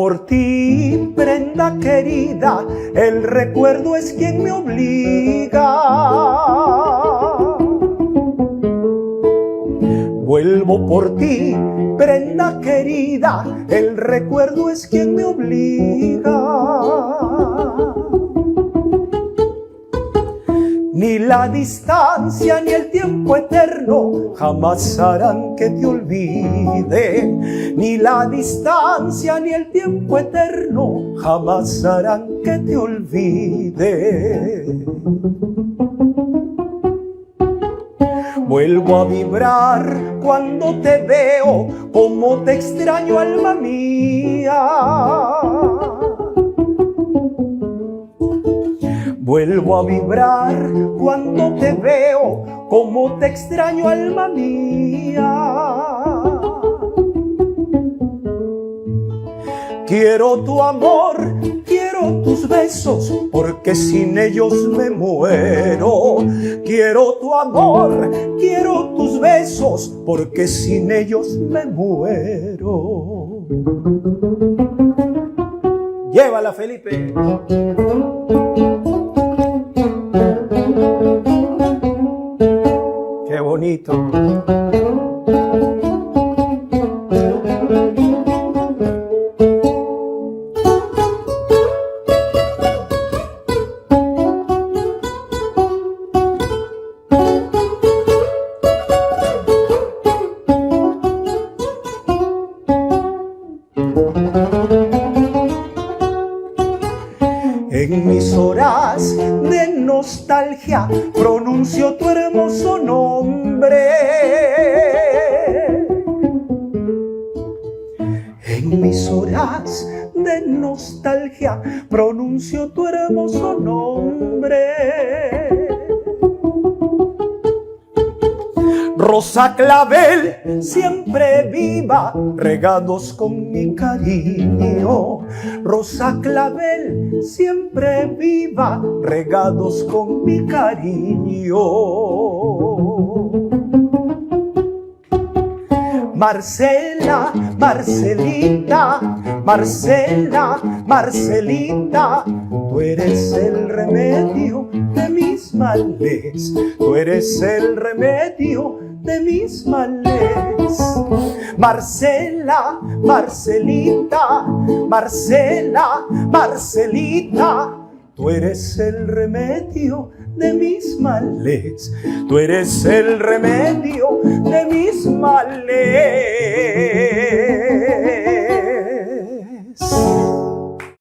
por ti, prenda querida, el recuerdo es quien me obliga. Vuelvo por ti, prenda querida, el recuerdo es quien me obliga. Ni la distancia ni el tiempo eterno jamás harán que te olvide. Ni la distancia ni el tiempo eterno jamás harán que te olvide. Vuelvo a vibrar cuando te veo, como te extraño, alma mía. Vuelvo a vibrar cuando te veo, como te extraño, alma mía. Quiero tu amor, quiero tus besos, porque sin ellos me muero. Quiero tu amor, quiero tus besos, porque sin ellos me muero. Llévala, Felipe. Qué bonito. En mis horas de nostalgia pronuncio tu hermoso nombre. En mis horas de nostalgia pronuncio tu hermoso nombre. Rosa clavel, siempre viva, regados con mi cariño. Rosa clavel, siempre viva, regados con mi cariño. Marcela, Marcelita, Marcela, Marcelita, tú eres el remedio de mis males. Tú eres el remedio de mis males. Marcela, Marcelita, Marcela, Marcelita, tú eres el remedio de mis males. Tú eres el remedio de mis males.